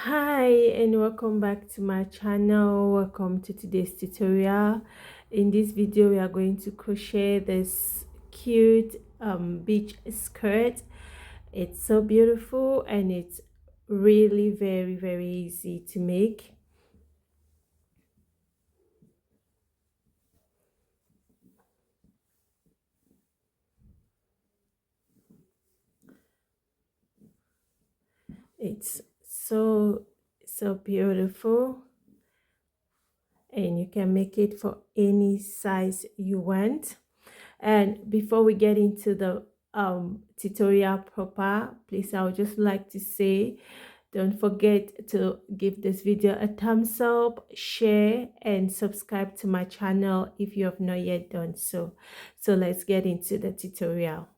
Hi and welcome back to my channel. Welcome to today's tutorial. In this video we are going to crochet this cute beach skirt. It's so beautiful and it's really very easy to make. It's so beautiful, and you can make it for any size you want. And before we get into the tutorial proper, please, I would just like to say, don't forget to give this video a thumbs up, share, and subscribe to my channel if you have not yet done so. So let's get into the tutorial.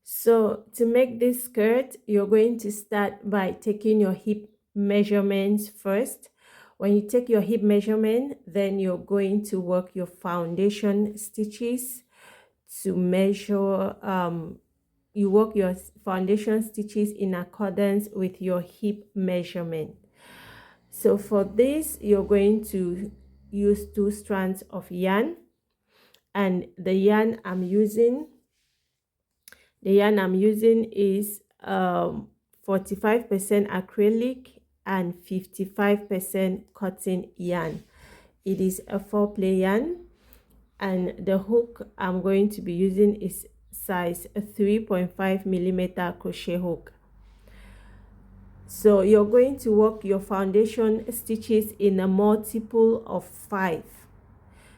So to make this skirt, you're going to start by taking your hip measurements first. When you take your hip measurement, then you're going to work your foundation stitches to measure. You work your foundation stitches in accordance with your hip measurement. So for this, you're going to use 2 strands of yarn, and the yarn I'm using is 45% acrylic and 55% cotton yarn. It is a 4-play yarn, and the hook I'm going to be using is size 3.5 millimeter crochet hook. So you're going to work your foundation stitches in a multiple of 5.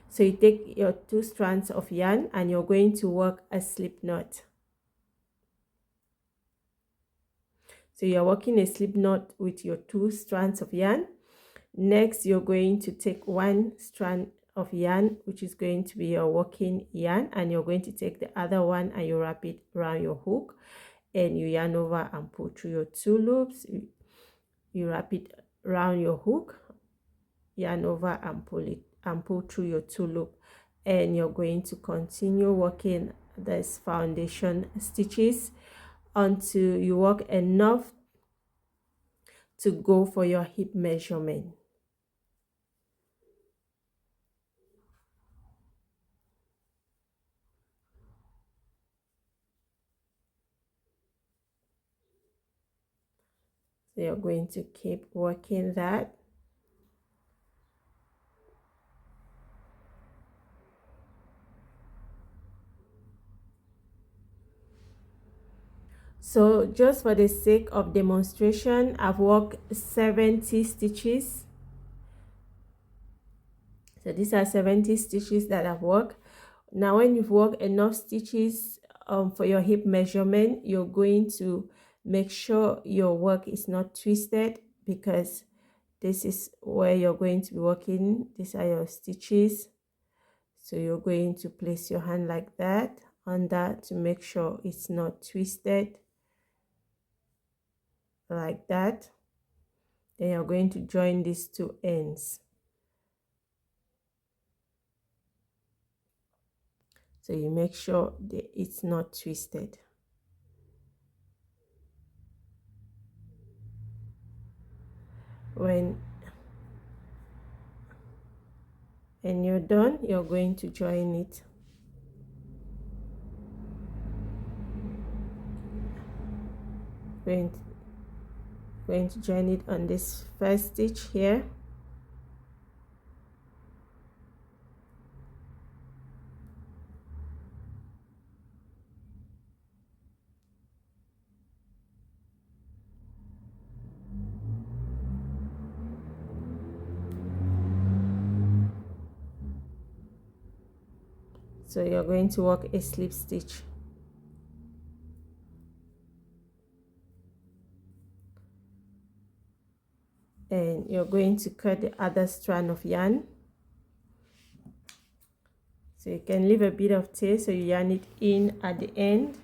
So you take your 2 strands of yarn and you're going to work a slip knot. So you're working a slip knot with your 2 strands of yarn. Next, you're going to take 1 strand of yarn, which is going to be your working yarn, and you're going to take the other one and you wrap it around your hook, and you yarn over and pull through your 2 loops. You wrap it around your hook, yarn over and pull through your 2 loop, and you're going to continue working this foundation stitches until you work enough to go for your hip measurement. So you're going to keep working that. So just for the sake of demonstration, I've worked 70 stitches. So these are 70 stitches that I've worked. Now when you've worked enough stitches for your hip measurement, you're going to make sure your work is not twisted, because this is where you're going to be working. These are your stitches. So you're going to place your hand like that on that to make sure it's not twisted, like that. Then you're going to join these 2 ends. So you make sure that it's not twisted. When you're done, you're going to join it. Going to join it on this first stitch here. So you're going to work a slip stitch. And you're going to cut the other strand of yarn. So you can leave a bit of tail, so you yarn it in at the end.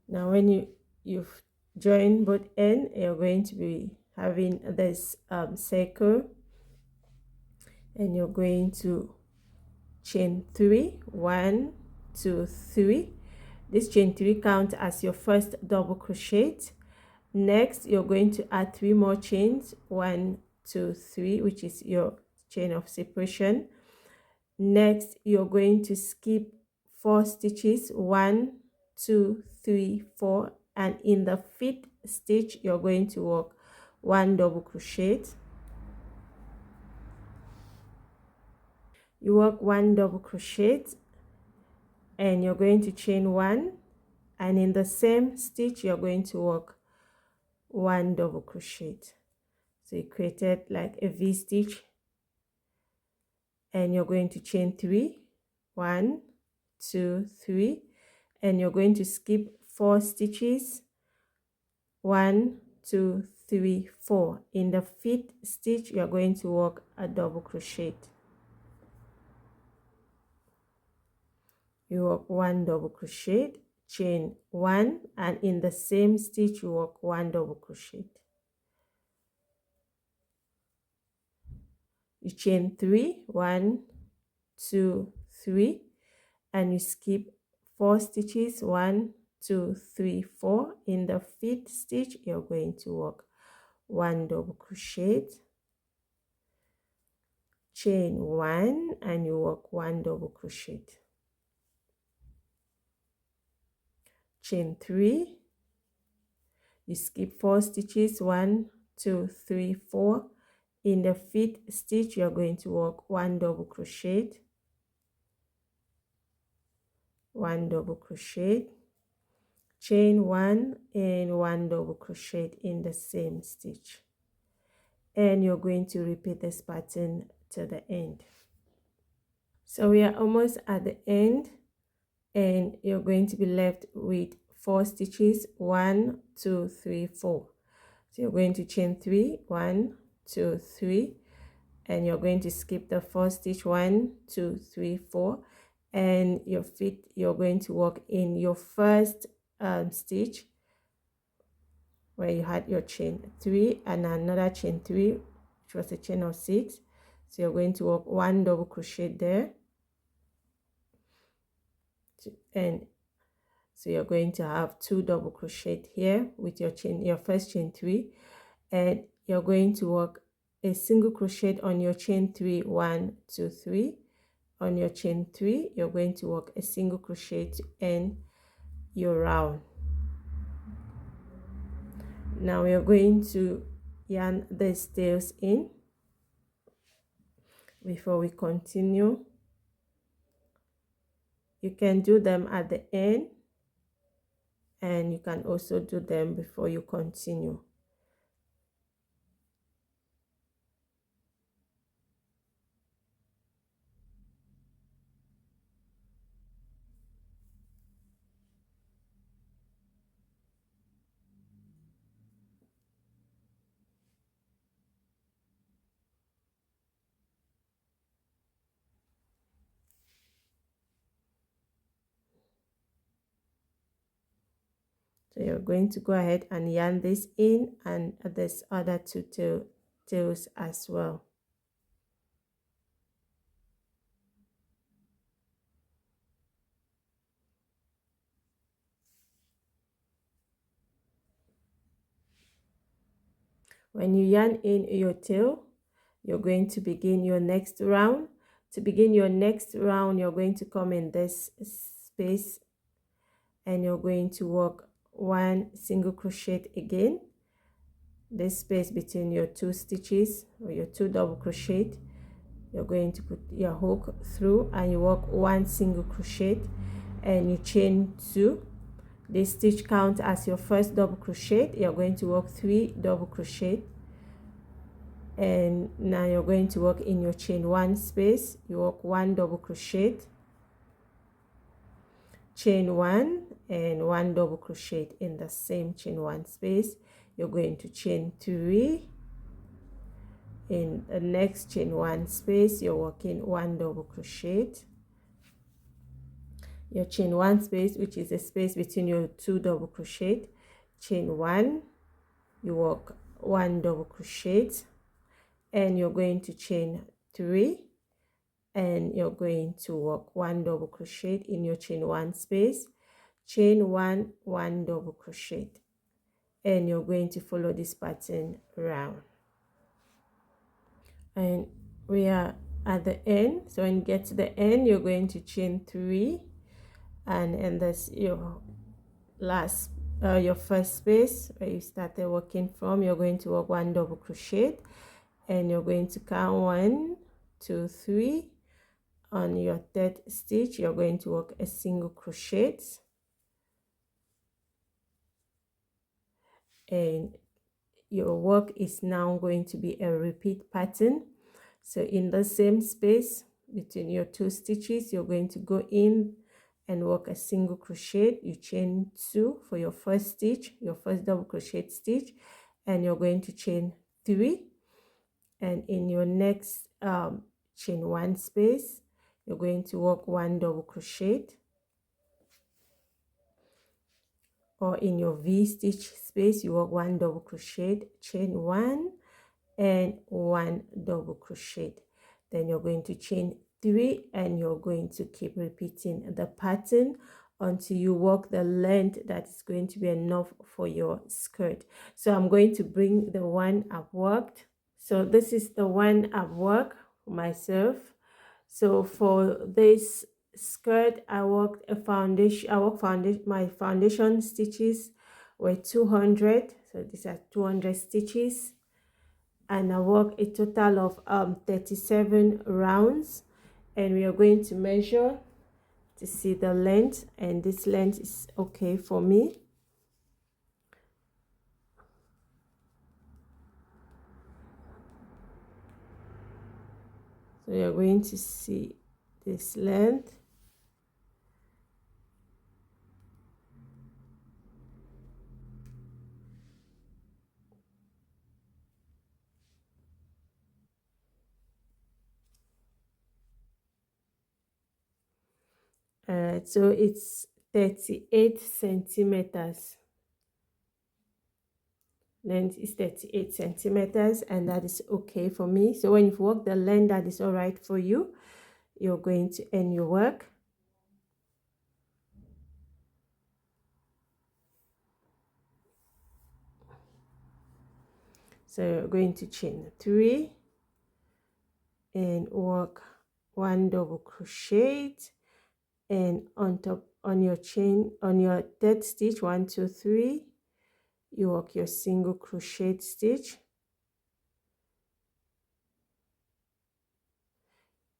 Now when you've joined both ends, you're going to be having this circle, and you're going to chain 3, 1, 2, 3. This chain 3 count as your first double crochet. Next, you're going to add 3 more chains, 1, 2, 3, which is your chain of separation. Next, you're going to skip 4 stitches, 1, 2, 3, 4, and in the 5th stitch you're going to work 1 double crochet. You work 1 double crochet and you're going to chain 1, and in the same stitch you're going to work 1 double crochet. So you created like a V stitch, and you're going to chain 3, 1, 2, 3, and you're going to skip 4 stitches, 1, 2, 3, 4. In the 5th stitch you're going to work a double crochet. You work 1 double crochet, chain 1, and in the same stitch you work 1 double crochet. You chain 3, 1, 2, 3, and you skip 4 stitches, 1, 2, 3, 4. In the 5th stitch you're going to work 1 double crochet, chain 1, and you work 1 double crochet. Chain 3, you skip 4 stitches, 1, 2, 3, 4. In the 5th stitch you're going to work 1 double crochet, 1 double crochet, chain 1, and 1 double crochet in the same stitch, and you're going to repeat this pattern to the end. So we are almost at the end, and you're going to be left with 4 stitches, 1, 2, 3, 4. So you're going to chain 3, 1, 2, 3, and you're going to skip the 4th stitch, 1, 2, 3, 4, and you're going to work in your first stitch where you had your chain 3 and another chain 3, which was a chain of 6. So you're going to work 1 double crochet there, and so you're going to have 2 double crochet here with your first chain 3, and you're going to work a single crochet on your chain 3, 1, 2, 3. On your chain 3 you're going to work a single crochet to end your round. Now we're going to yarn these tails in before we continue. You can do them at the end, and you can also do them before you continue. So you're going to go ahead and yarn this in, and this other 2 tails as well. When you yarn in your tail, you're going to begin your next round. To begin your next round, you're going to come in this space, and you're going to work 1 single crochet again, this space between your 2 stitches or your 2 double crochet. You're going to put your hook through, and you work 1 single crochet, and you chain 2. This stitch count as your first double crochet. You're going to work 3 double crochet, and now you're going to work in your chain 1 space. You work 1 double crochet, chain 1, and 1 double crochet in the same chain 1 space. You're going to chain 3. In the next chain 1 space you're working 1 double crochet. Your chain 1 space, which is a space between your 2 double crochet, chain 1, you work 1 double crochet, and you're going to chain 3, and you're going to work 1 double crochet in your chain 1 space, chain one double crochet, and you're going to follow this pattern around. And we are at the end, so when you get to the end, you're going to chain 3, and that's your last your first space where you started working from. You're going to work 1 double crochet, and you're going to count 1 2 3. On your third stitch, you're going to work a single crochet, and your work is now going to be a repeat pattern. So in the same space between your 2 stitches, you're going to go in and work a single crochet. You chain 2 for your first stitch, your first double crochet stitch, and you're going to chain 3, and in your next chain 1 space, you're going to work 1 double crochet, or in your V stitch space, you work 1 double crochet, chain 1, and 1 double crochet. Then you're going to chain 3, and you're going to keep repeating the pattern until you work the length that is going to be enough for your skirt. So I'm going to bring the one I've worked. So this is the one I've worked myself. So for this skirt, I worked a foundation. My foundation stitches were 200. So these are 200 stitches, and I work a total of 37 rounds, and we are going to measure to see the length, and this length is okay for me. So you're going to see this length. So it's 38 centimeters. Length is 38 centimeters, and that is okay for me. So when you've worked the length that is all right for you, you're going to end your work. So you're going to chain 3 and work 1 double crochet, and on top, on your chain, on your third stitch, 1 2 3, you work your single crochet stitch.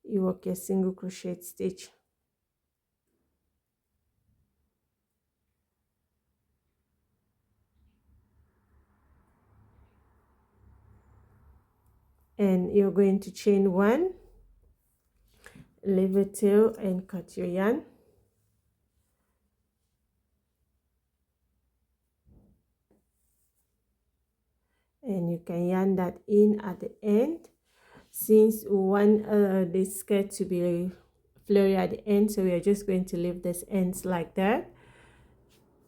You work your single crochet stitch, and you're going to chain 1, leave a tail, and cut your yarn. And you can yarn that in at the end, since we want this skirt to be flary at the end, so we are just going to leave this ends like that.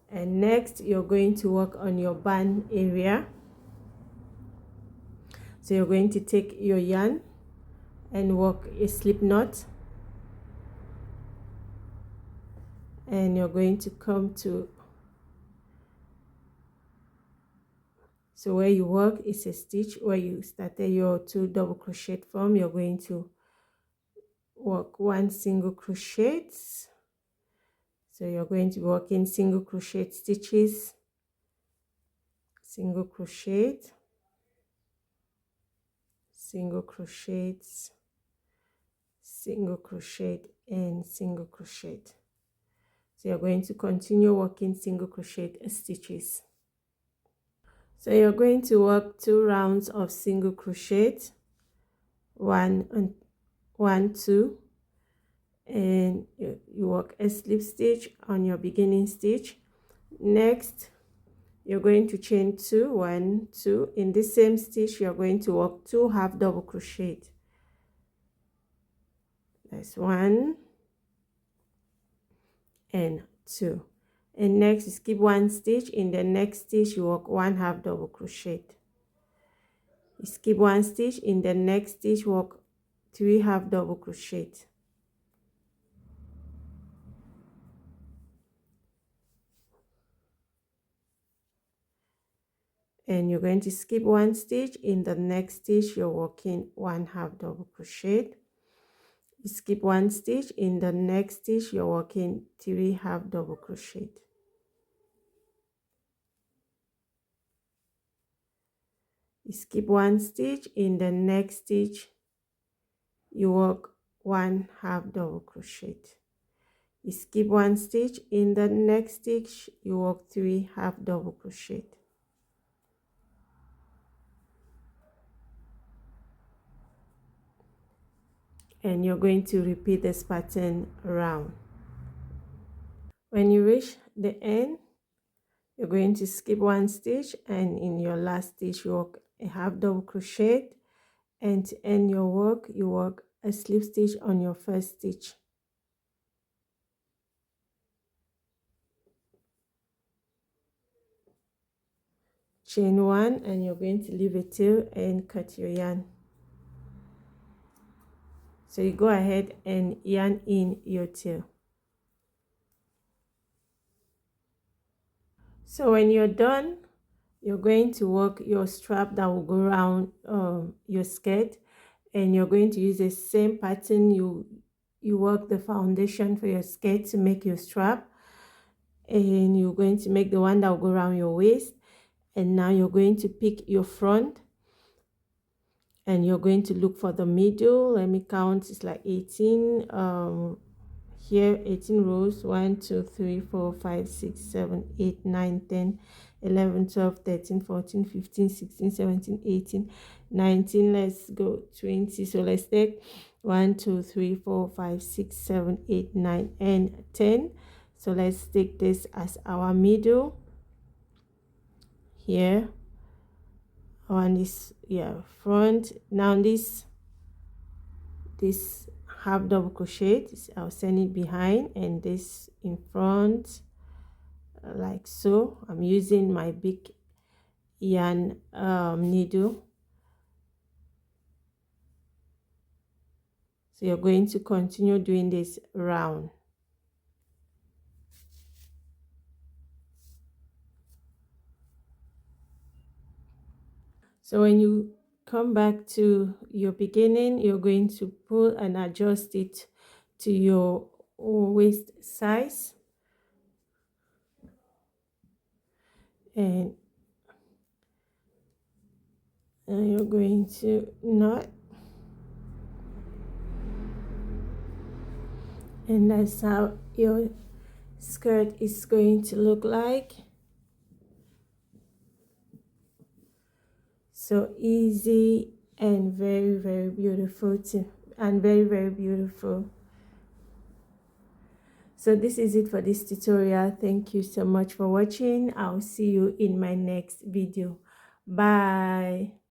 And next, you're going to work on your band area. So you're going to take your yarn and work a slip knot, and you're going to come to, so where you work is a stitch where you started your 2 double crochet from. You're going to work 1 single crochet. So you're going to be working single crochet stitches, single crochet, single crochet, single crochet, and single crochet. So you're going to continue working single crochet stitches. So you're going to work 2 rounds of single crochet, 1 and 1 2, and you work a slip stitch on your beginning stitch. Next, you're going to chain 2 1 2. In this same stitch, you're going to work 2 half double crochet. That's 1 and 2. And next, you skip 1 stitch. In the next stitch, you work 1 half double crochet. You skip 1 stitch. In the next stitch, work 3 half double crochet. and you're going to skip one stitch. In the next stitch you're working 1/2 double crochet. You skip one stitch. In the next stitch you're working 3/2 double crochet. You skip one stitch. In the next stitch you work 1/2 double crochet. You skip one stitch. In the next stitch you work 3/2 double crochet. And you're going to repeat this pattern around. When you reach the end, you're going to skip one stitch, and in your last stitch you work a 1/2 double crochet, and to end your work you work a slip stitch on your first stitch. Chain one, and you're going to leave a tail and cut your yarn. So you go ahead and yarn in your tail. So when you're done, you're going to work your strap that will go around your skirt, and you're going to use the same pattern you work the foundation for your skirt to make your strap, and you're going to make the one that will go around your waist. And now you're going to pick your front, and you're going to look for the middle. Let me count. It's like 18 here, 18 rows. 1 2 3 4 5 6 7 8 9 10 11 12 13 14 15 16 17 18 19. Let's go 20. So let's take 1 2 3 4 5 6 7 8 9 and 10. So let's take this as our middle here on this front. Now this 1/2 double crochet, I'll send it behind, and this in front, like so. I'm using my big yarn needle. So you're going to continue doing this round. So when you come back to your beginning, you're going to pull and adjust it to your waist size, and you're going to knot, and that's how your skirt is going to look like. So easy and very, very beautiful too, and very, very beautiful. So this is it for this tutorial. Thank you so much for watching. I'll see you in my next video. Bye.